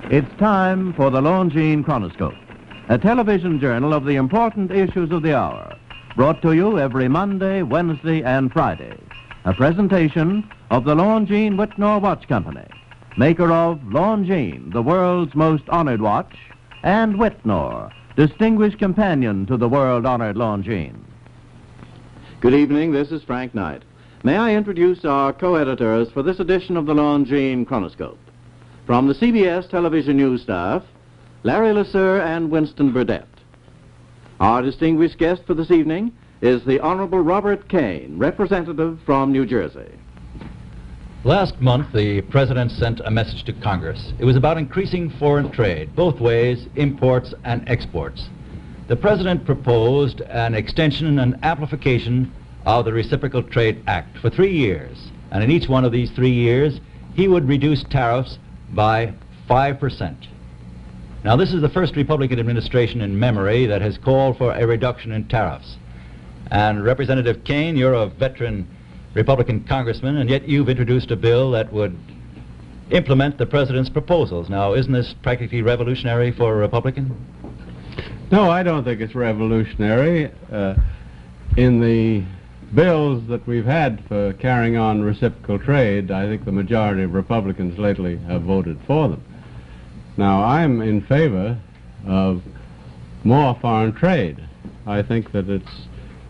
It's time for the Longines Chronoscope, a television journal of the important issues of the hour, brought to you every Monday, Wednesday, and Friday. A presentation of the Longines Whitnor Watch Company, maker of Longines, the world's most honored watch, and Whitnor, distinguished companion to the world-honored Longines. Good evening, this is Frank Knight. May I introduce our co-editors for this edition of the Longines Chronoscope. From the CBS television news staff, Larry Lasser and Winston Burdett. Our distinguished guest for this evening is the Honorable Robert Kane, representative from New Jersey. Last month, the President sent a message to Congress. It was about increasing foreign trade, both ways, imports and exports. The President proposed an extension and amplification of the Reciprocal Trade Act for 3 years. And in each one of these 3 years, he would reduce tariffs by 5%. Now, this is the first Republican administration in memory that has called for a reduction in tariffs. And Representative Kane, you're a veteran Republican congressman, and yet you've introduced a bill that would implement the President's proposals. Now, isn't this practically revolutionary for a Republican? No, I don't think it's revolutionary. In the bills that we've had for carrying on reciprocal trade, I think the majority of Republicans lately have voted for them. Now, I'm in favor of more foreign trade. I think that it's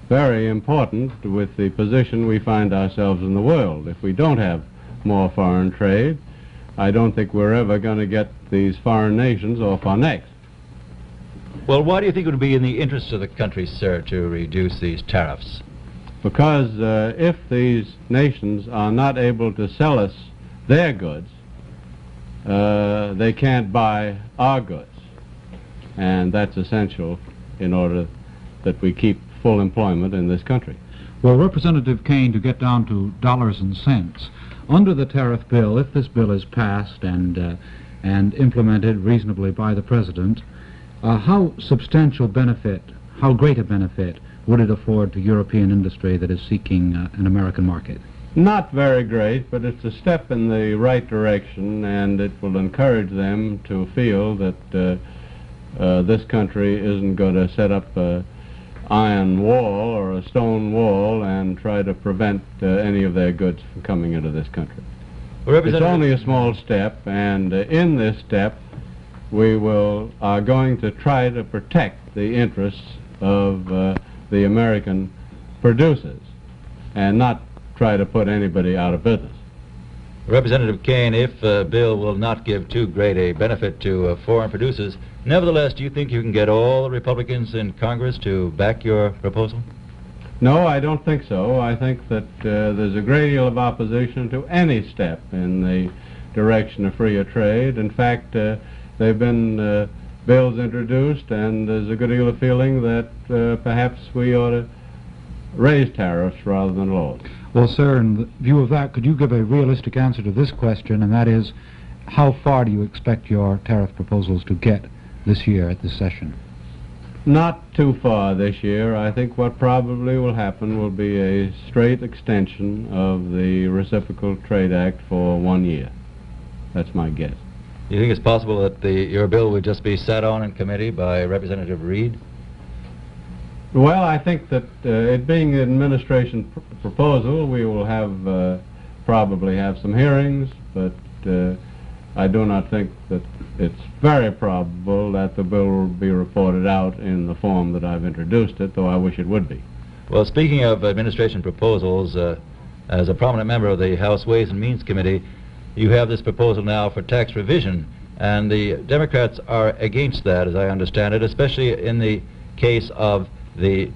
very important with the position we find ourselves in the world. If we don't have more foreign trade, I don't think we're ever going to get these foreign nations off our necks. Well, why do you think it would be in the interest of the country, sir, to reduce these tariffs? Because if these nations are not able to sell us their goods, they can't buy our goods. And that's essential in order that we keep full employment in this country. Well, Representative Kane, to get down to dollars and cents, under the tariff bill, if this bill is passed and implemented reasonably by the President, how substantial benefit, how great a benefit would it afford to European industry that is seeking an American market? Not very great, but it's a step in the right direction, and it will encourage them to feel that this country isn't going to set up an iron wall or a stone wall and try to prevent any of their goods from coming into this country. Well, it's only a small step, and in this step we are going to try to protect the interests of the American producers and not try to put anybody out of business. Representative Kane, if a bill will not give too great a benefit to foreign producers, nevertheless, do you think you can get all the Republicans in Congress to back your proposal? No, I don't think so. I think that there's a great deal of opposition to any step in the direction of freer trade. In fact, there have been bills introduced, and there's a good deal of feeling that perhaps we ought to raise tariffs rather than lower them. Well, sir, in view of that, could you give a realistic answer to this question, and that is, how far do you expect your tariff proposals to get this year at this session? Not too far this year. I think what probably will happen will be a straight extension of the Reciprocal Trade Act for 1 year. That's my guess. Do you think it's possible that your bill would just be sat on in committee by Representative Reed? Well, I think that it being an administration proposal, we will have probably have some hearings, but I do not think that it's very probable that the bill will be reported out in the form that I've introduced it, though I wish it would be. Well, speaking of administration proposals, as a prominent member of the House Ways and Means Committee, you have this proposal now for tax revision, and the Democrats are against that, as I understand it, especially in the case of the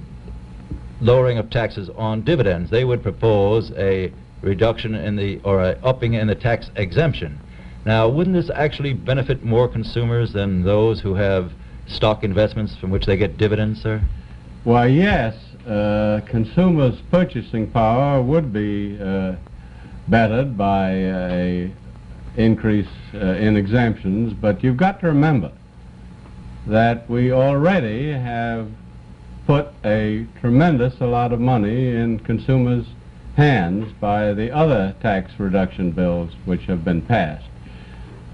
lowering of taxes on dividends. They would propose a reduction or a upping in the tax exemption. Now, wouldn't this actually benefit more consumers than those who have stock investments from which they get dividends, sir? Why, yes. Consumers' purchasing power would be bettered by a increase in exemptions, but you've got to remember that we already have put a tremendous lot of money in consumers' hands by the other tax reduction bills which have been passed.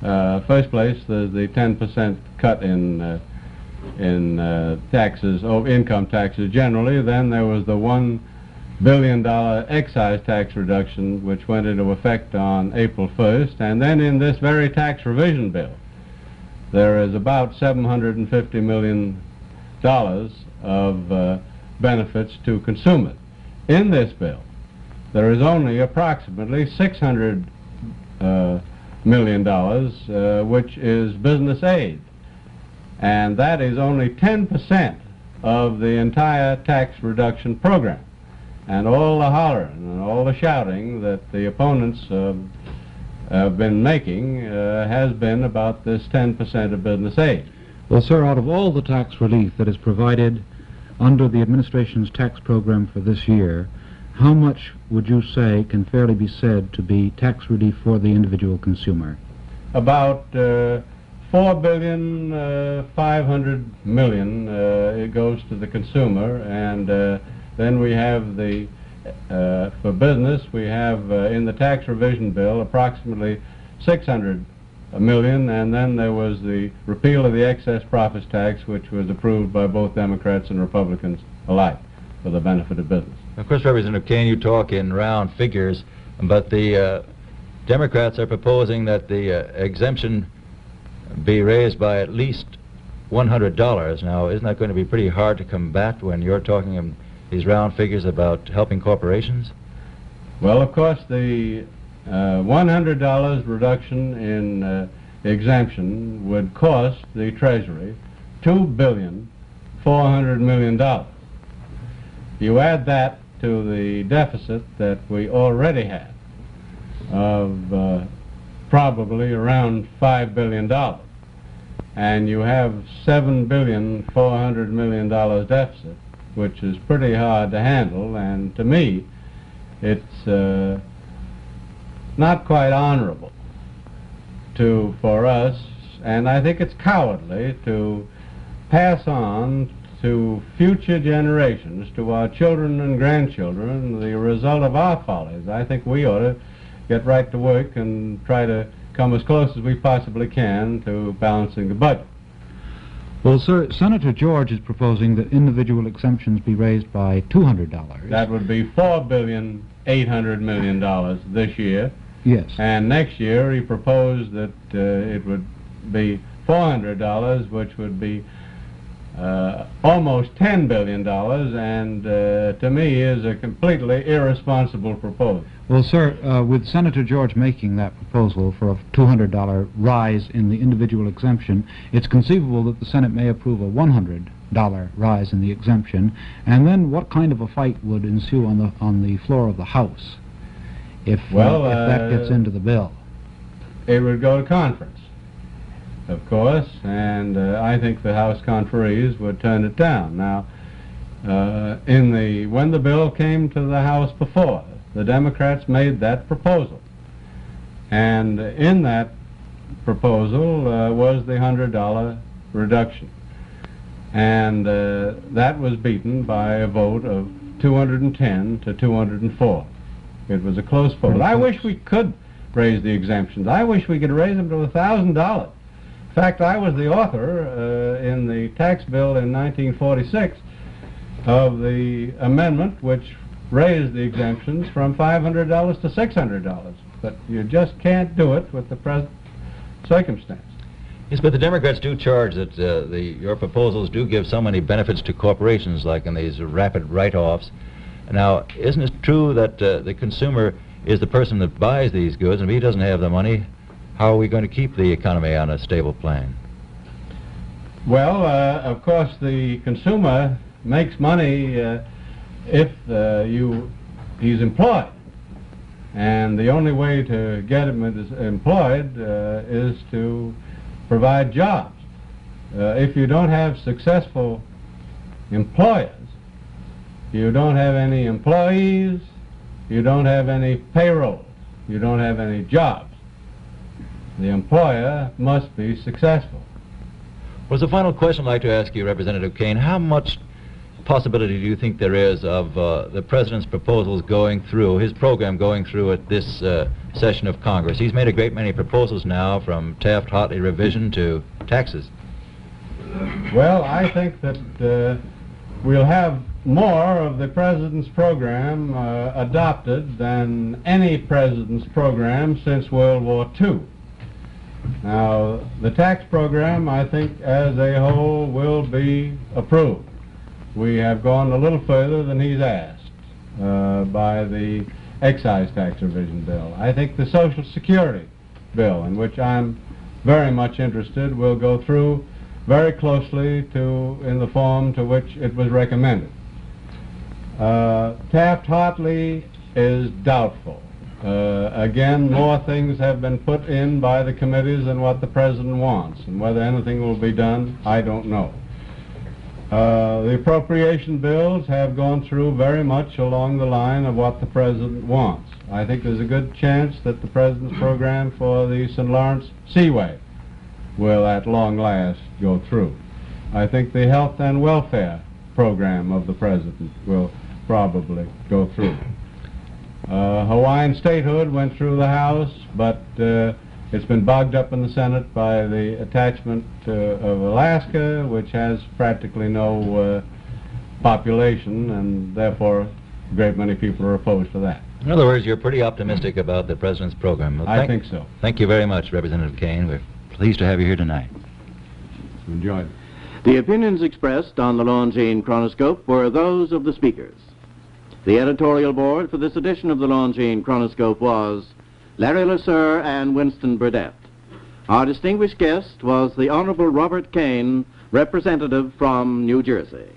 First place, there's the 10% cut in taxes, income taxes generally. Then there was the $1 billion excise tax reduction, which went into effect on April 1st. And then in this very tax revision bill, there is about $750 million of benefits to consumers. In this bill, there is only approximately $600 million, which is business aid. And that is only 10% of the entire tax reduction program. And all the hollering and all the shouting that the opponents have been making has been about this 10% of business aid. Well, sir, out of all the tax relief that is provided under the administration's tax program for this year, how much would you say can fairly be said to be tax relief for the individual consumer? About $4,500,000,000 it goes to the consumer, and then we have the for business we have in the tax revision bill approximately $600 million, and then there was the repeal of the excess profits tax, which was approved by both Democrats and Republicans alike for the benefit of business. Of course, Representative Kane, you talk in round figures, but the Democrats are proposing that the exemption be raised by at least $100. Now, isn't that going to be pretty hard to combat when you're talking in these round figures about helping corporations? Well, of course, the $100 reduction in exemption would cost the Treasury $2,400,000,000. You add that to the deficit that we already have of probably around $5 billion, and you have $7,400,000,000 deficit, which is pretty hard to handle, and to me it's not quite honorable for us, and I think it's cowardly to pass on to future generations, to our children and grandchildren, the result of our follies. I think we ought to get right to work and try to come as close as we possibly can to balancing the budget. Well, sir, Senator George is proposing that individual exemptions be raised by $200. That would be $4,800,000,000 this year. Yes. And next year he proposed that it would be $400, which would be almost $10 billion, and to me is a completely irresponsible proposal. Well, sir, with Senator George making that proposal for a $200 rise in the individual exemption, it's conceivable that the Senate may approve a $100 rise in the exemption, and then what kind of a fight would ensue on the floor of the House if that gets into the bill? It would go to conference, of course, and I think the House conferees would turn it down. Now, when the bill came to the House before, the Democrats made that proposal, and in that proposal was the $100 reduction, and that was beaten by a vote of 210 to 204. It was a close vote. I wish we could raise the exemptions. I wish we could raise them to $1,000. In fact, I was the author in the tax bill in 1946 of the amendment which raised the exemptions from $500 to $600. But you just can't do it with the present circumstance. Yes, but the Democrats do charge that your proposals do give so many benefits to corporations, like in these rapid write-offs. Now, isn't it true that the consumer is the person that buys these goods, and if he doesn't have the money, how are we going to keep the economy on a stable plane? Well, of course, the consumer makes money if he's employed, and the only way to get him employed is to provide jobs. If you don't have successful employers, you don't have any employees, you don't have any payroll, you don't have any jobs. The employer must be successful. Well, as a final question I'd like to ask you, Representative Kane, how much possibility do you think there is of the President's proposals going through, his program going through at this session of Congress? He's made a great many proposals now, from Taft-Hartley revision to taxes. Well, I think that we'll have more of the President's program adopted than any President's program since World War II. Now, the tax program, I think, as a whole, will be approved. We have gone a little further than he's asked by the excise tax revision bill. I think the Social Security bill, in which I'm very much interested, will go through very closely in the form to which it was recommended. Taft-Hartley is doubtful. Again, more things have been put in by the committees than what the President wants, and whether anything will be done, I don't know. The appropriation bills have gone through very much along the line of what the President wants. I think there's a good chance that the President's program for the St. Lawrence Seaway will at long last go through. I think the health and welfare program of the President will probably go through. Hawaiian statehood went through the House, but it's been bogged up in the Senate by the attachment of Alaska, which has practically no population, and therefore a great many people are opposed to that. In other words, you're pretty optimistic about the President's program. Well, I think so. Thank you very much, Representative Kane. We're pleased to have you here tonight. Enjoy it. The opinions expressed on the Longines Chronoscope were those of the speakers. The editorial board for this edition of the Longines Chronoscope was Larry LeSueur and Winston Burdett. Our distinguished guest was the Honorable Robert Kane, representative from New Jersey.